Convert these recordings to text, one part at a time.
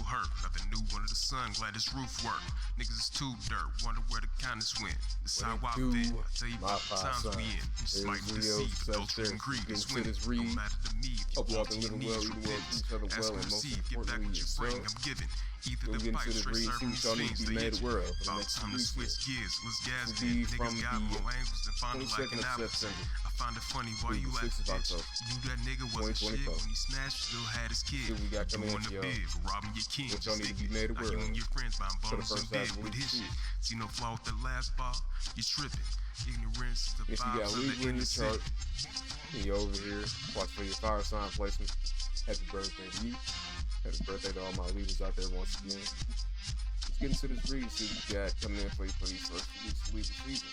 hurt. Nothing new under the sun, glad this roof work. Niggas is too dirt, wonder where the kindness went. This how I been. I tell you about the times we in. You smite and deceive, adultery and greed is winning. Don't matter to me if you fall to your knees, repentance. Ask and receive, get back what you bring, I'm giving. Either the pipe straight serving these fiends to hit you. About time to switch gears, let's gas it. Niggas got more angles than finding like an apple. I find it funny why you at the bitch. You knew that nigga wasn't shit when he smashed, still had his kid. You on the bid for robbing your king. Now you and your friends buying bottles in bed with his shit. See no flaw with the last bar, you tripping. Ignorance is the vibes of the innocent. You over here, watch for your fire sign placement. Happy birthday to you. Happy birthday to all my leaders out there once again. Let's get into this read, see what you got coming in for you for these first few weeks of Libra season.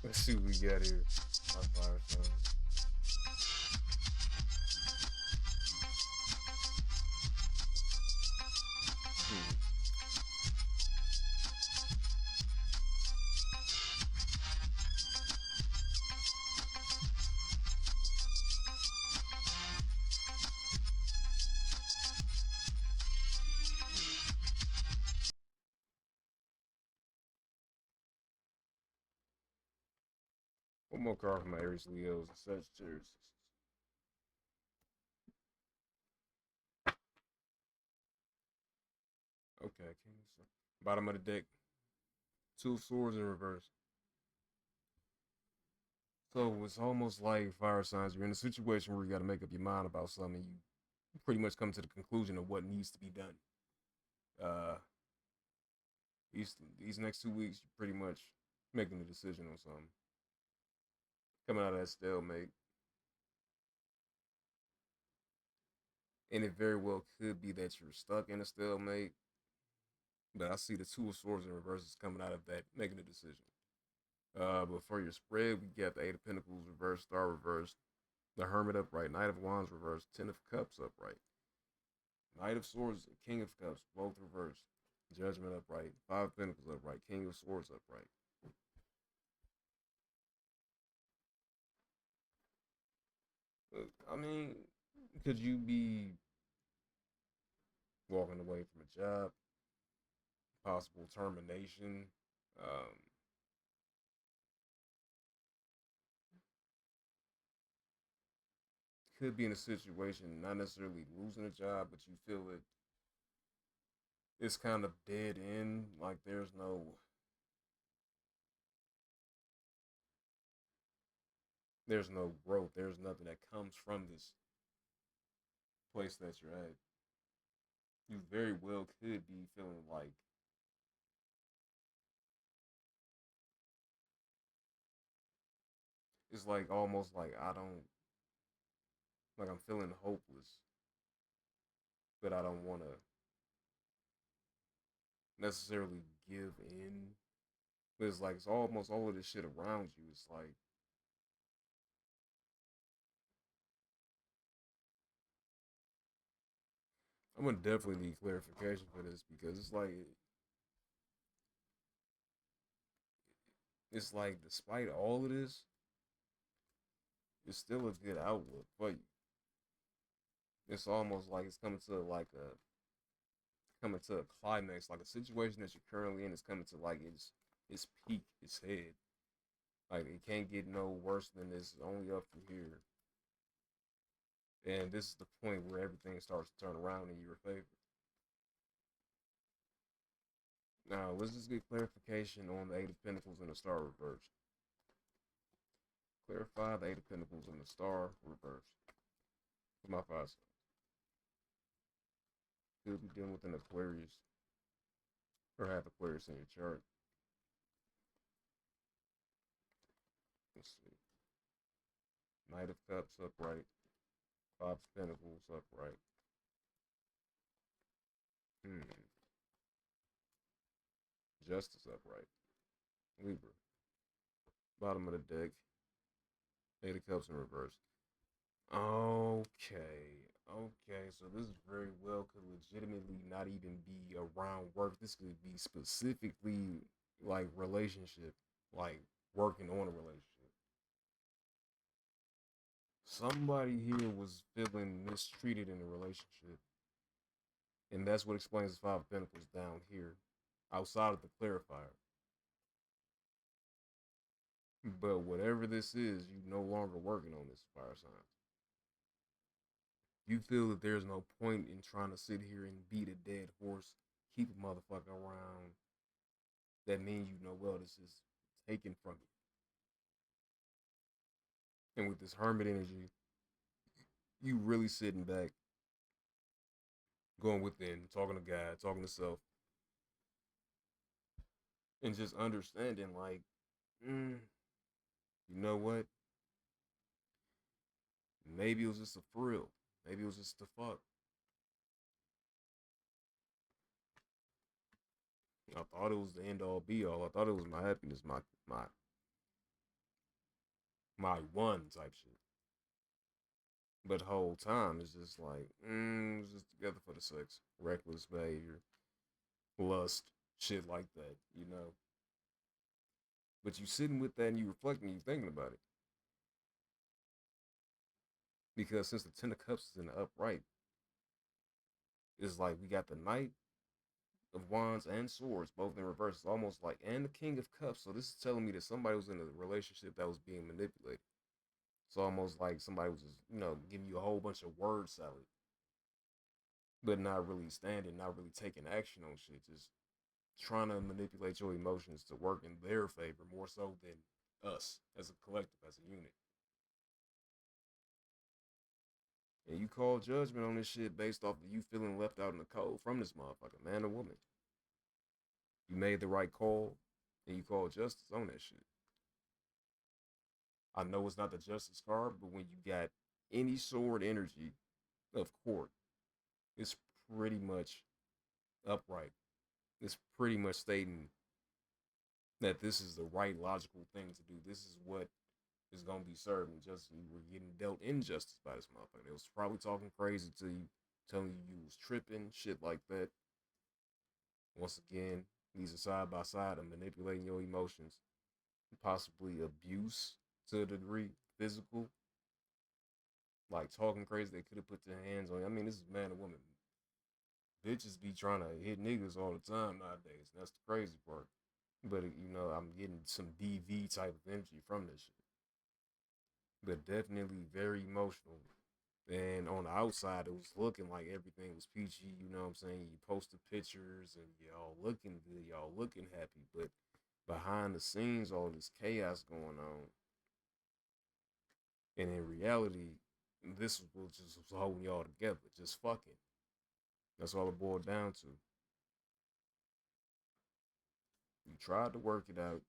Let's see what we got here. My fire signs. One more card from my Aries, Leos, and Sagittarius. Okay, bottom of the deck. Two of Swords in reverse. So it's almost like fire signs. You're in a situation where you got to make up your mind about something. You pretty much come to the conclusion of what needs to be done. These next 2 weeks, you're pretty much making a decision on something. Coming out of that stalemate. And it very well could be that you're stuck in a stalemate. But I see the Two of Swords in reverse is coming out of that, making a decision. But for your spread, we got the Eight of Pentacles reverse, Star reverse, the Hermit upright, Knight of Wands reverse, Ten of Cups upright, Knight of Swords, King of Cups, both reverse, Judgment upright, Five of Pentacles upright, King of Swords upright. I mean, could you be walking away from a job, possible termination, could be in a situation, not necessarily losing a job, but you feel it's kind of dead end, like there's no growth, there's nothing that comes from this place that you're at. You very well could be feeling like it's like almost like I'm feeling hopeless, but I don't want to necessarily give in. But it's like it's almost all of this shit around you. It's like I'm gonna definitely need clarification for this because it's like despite all of this, it's still a good outlook for you. It's almost like it's coming to a climax, like a situation that you're currently in is coming to like its peak, its head. Like it can't get no worse than this. It's only up from here. And this is the point where everything starts to turn around in your favor. Now, let's just get clarification on the Eight of Pentacles and the Star reverse. Clarify the Eight of Pentacles and the Star reverse. For my five signs. Could be dealing with an Aquarius. Or have Aquarius in your chart. Let's see. Knight of Cups upright. Five of Pentacles upright. Justice upright. Libra. Bottom of the deck. Eight of Cups in reverse. Okay. So this very well could legitimately not even be around work. This could be specifically like relationship, like working on a relationship. Somebody here was feeling mistreated in a relationship. And that's what explains the Five of Pentacles down here, outside of the clarifier. But whatever this is, you no longer working on this, fire sign. You feel that there's no point in trying to sit here and beat a dead horse, keep a motherfucker around. That means you know well this is taken from you. And with this hermit energy, you really sitting back, going within, talking to God, talking to self, and just understanding like, you know what? Maybe it was just a thrill. Maybe it was just a fuck. I thought it was the end all be all. I thought it was my happiness, my one type shit. But the whole time it's just like, it's just together for the sex, reckless behavior, lust, shit like that, you know. But you sitting with that and you reflecting, you thinking about it. Because since the Ten of Cups is in the upright, it's like we got the Knight of Wands and Swords, both in reverse. It's almost like, and the King of Cups. So this is telling me that somebody was in a relationship that was being manipulated. It's almost like somebody was just, giving you a whole bunch of word salad, but not really standing, not really taking action on shit. Just trying to manipulate your emotions to work in their favor more so than us as a collective, as a unit. And you call judgment on this shit based off of you feeling left out in the cold from this motherfucker, man or woman. You made the right call and you call justice on that shit. I know it's not the justice card, but when you got any sword energy of court, it's pretty much upright. It's pretty much stating that this is the right logical thing to do. This is what is gonna be served, and just you were getting dealt injustice by this motherfucker. They was probably talking crazy to you, telling you was tripping, shit like that. Once again, these are side by side and manipulating your emotions, possibly abuse to a degree, physical, like talking crazy. They could have put their hands on you. I mean, this is man or woman. Bitches be trying to hit niggas all the time nowadays. That's the crazy part. But I'm getting some DV type of energy from this shit. But definitely very emotional. And on the outside, it was looking like everything was peachy. You know what I'm saying? You posted pictures and y'all looking good, y'all looking happy. But behind the scenes, all this chaos going on. And in reality, this was just holding y'all together, just fucking. That's all it boiled down to. You tried to work it out.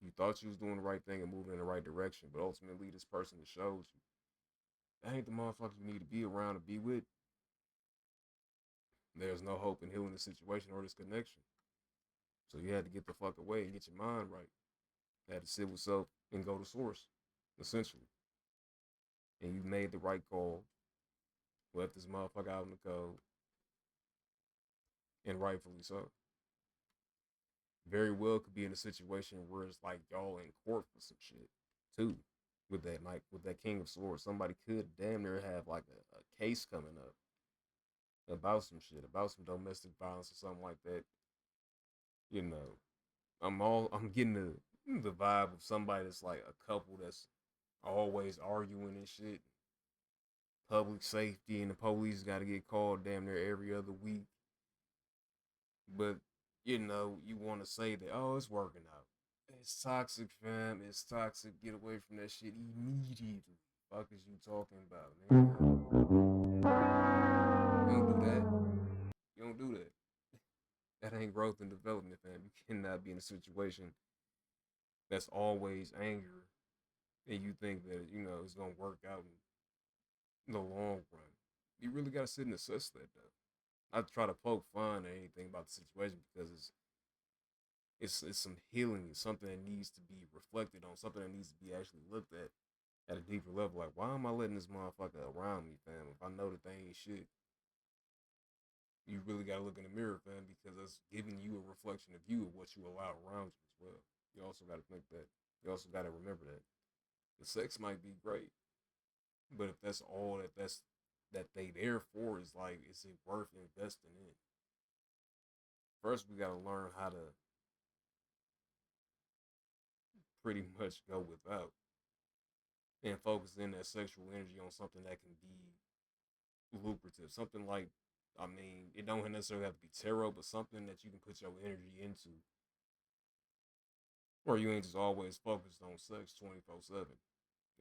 You thought you was doing the right thing and moving in the right direction, but ultimately, this person that showed you that ain't the motherfucker you need to be around to be with. There's no hope in healing the situation or this connection. So you had to get the fuck away and get your mind right. You had to sit with self and go to source, essentially. And you made the right call, left this motherfucker out in the cold, and rightfully so. Very well could be in a situation where it's like y'all in court for some shit, too. With that, like with that King of Swords, somebody could damn near have like a case coming up about some shit, about some domestic violence or something like that. You know, I'm getting the vibe of somebody that's like a couple that's always arguing and shit. Public safety and the police got to get called damn near every other week. But you want to say that, oh, it's working out. It's toxic, fam. It's toxic. Get away from that shit immediately. Fuck is you talking about, man? You don't do that. You don't do that. That ain't growth and development, fam. You cannot be in a situation that's always anger and you think that, it's gonna work out in the long run. You really gotta sit and assess that though. Not try to poke fun or anything about the situation because It's some healing. It's something that needs to be reflected on. Something that needs to be actually looked at a deeper level. Like, why am I letting this motherfucker around me, fam? If I know that they ain't shit, you really gotta look in the mirror, fam, because that's giving you a reflection of you of what you allow around you as well. You also gotta think that. You also gotta remember that the sex might be great, but if that's all that they there for, is like, is it worth investing in? First, we gotta learn how to pretty much go without and focus in that sexual energy on something that can be lucrative. Something like, I mean, it don't necessarily have to be tarot, but something that you can put your energy into, or you ain't just always focused on sex 24/7.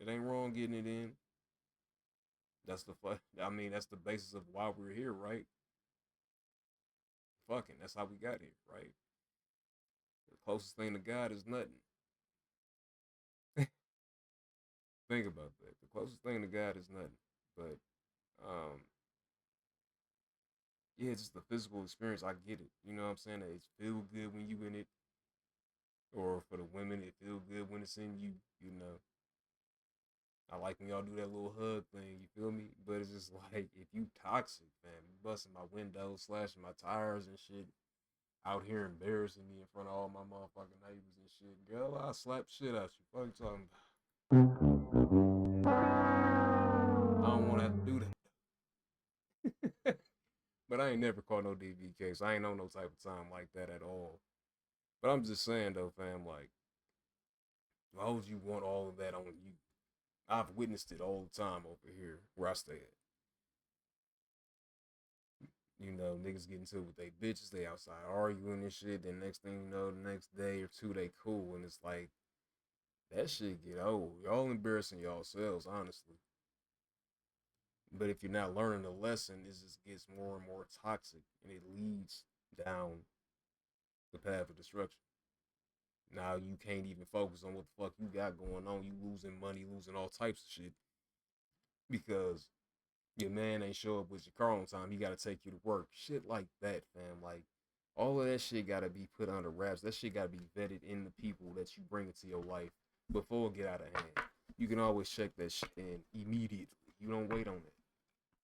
It ain't wrong getting it in. That's the I mean, that's the basis of why we're here, right? Fucking, that's how we got here, right? The closest thing to God is nothing. Think about that. The closest thing to God is nothing. But um, yeah, just the physical experience. I get it. You know what I'm saying? It feel good when you in it, or for the women, it feel good when it's in you. You know, I like when y'all do that little hug thing. You feel me? But it's just like, if you toxic, man, you busting my windows, slashing my tires and shit, out here embarrassing me in front of all my motherfucking neighbors and shit, girl, I'll slap shit out you. Fuck you talking about? I don't want to have to do that. But I ain't never caught no DV case. I ain't on no type of time like that at all. But I'm just saying though, fam, like, why would you want all of that on you? I've witnessed it all the time over here where I stay at. You know, niggas get into it with they bitches, they outside arguing and shit. Then next thing you know, the next day or two, they cool. And it's like, that shit get old. Y'all embarrassing yourselves, honestly. But if you're not learning the lesson, it just gets more and more toxic, and it leads down the path of destruction. Now you can't even focus on what the fuck you got going on. You losing money, losing all types of shit because your man ain't show up with your car on time. He got to take you to work. Shit like that, fam. Like, all of that shit got to be put under wraps. That shit got to be vetted in the people that you bring into your life before it get out of hand. You can always check that shit in immediately. You don't wait on it.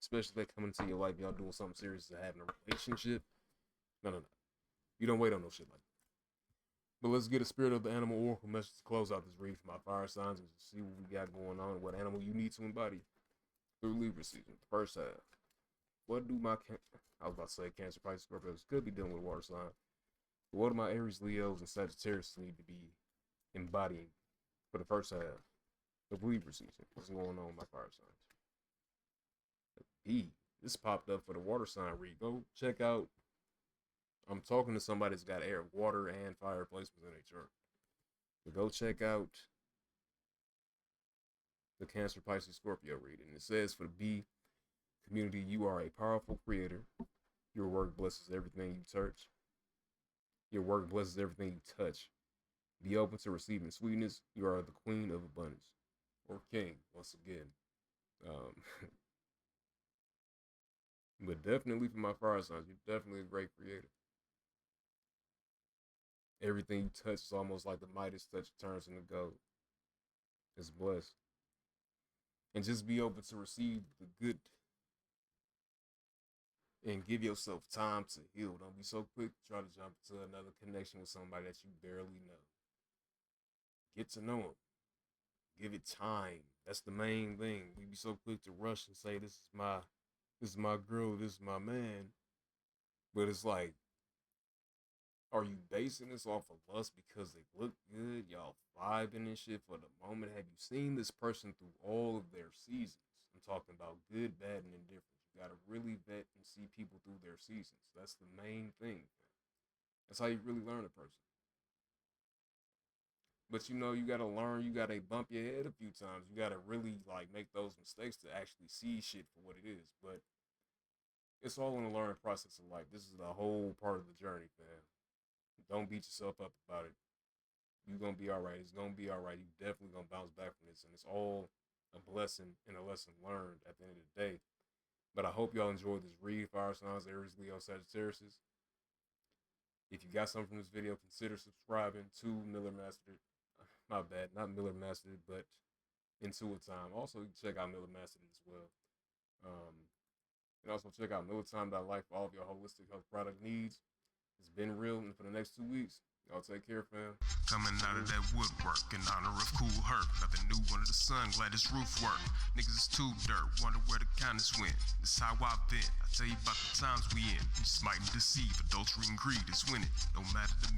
Especially if they come into your life, y'all doing something serious to having a relationship. No. You don't wait on no shit like that. But let's get a spirit of the animal oracle message to close out this read for my fire signs and see what we got going on, what animal you need to embody through Libra season. First half. What do my I was about to say Cancer, Pisces, Scorpios could be dealing with water sign. But what do my Aries, Leos, and Sagittarius need to be embodying for the first half of Libra season? What's going on with my fire signs? B. This popped up for the water sign read. Go check out. I'm talking to somebody that's got air, water, and fire placements in their chart. But go check out the Cancer, Pisces, Scorpio reading. It says for the B community, you are a powerful creator. Your work blesses everything you touch. Your work blesses everything you touch. Be open to receiving sweetness. You are the queen of abundance. Or king, once again. But definitely for my fire signs, you're definitely a great creator. Everything you touch is almost like the Midas touch turns into gold. It's blessed. And just be open to receive the good and give yourself time to heal. Don't be so quick to try to jump into another connection with somebody that you barely know. Get to know them. Give it time. That's the main thing. We be so quick to rush and say, this is my girl, this is my man. But it's like, are you basing this off of lust because they look good? Y'all vibing and shit for the moment? Have you seen this person through all of their seasons? I'm talking about good, bad, and indifferent. You gotta really vet and see people through their seasons. That's the main thing. That's how you really learn a person. But you know, you gotta learn, you gotta bump your head a few times. You gotta really like make those mistakes to actually see shit for what it is. But it's all in the learning process of life. This is the whole part of the journey, man. Don't beat yourself up about it. You're gonna be alright. It's gonna be alright. You definitely gonna bounce back from this. And it's all a blessing and a lesson learned at the end of the day. But I hope y'all enjoyed this read, fire signs, Aries, Leo, Sagittarius. If you got something from this video, consider subscribing to Miller Mastered. My bad, not Miller Mastered, but IntuiThyme. Also, you can check out Miller Mastered as well. And also check out IntuiThyme.life for all of your holistic health product needs. It's been real, and for the next 2 weeks, y'all take care, fam. Coming out of that woodwork in honor of Cool Herc. Nothing new under the sun, glad this roof work. Niggas is too dirt, wonder where the kindness went. This how I've been, I tell you about the times we in. You smite and deceive, adultery and greed is winning. No matter the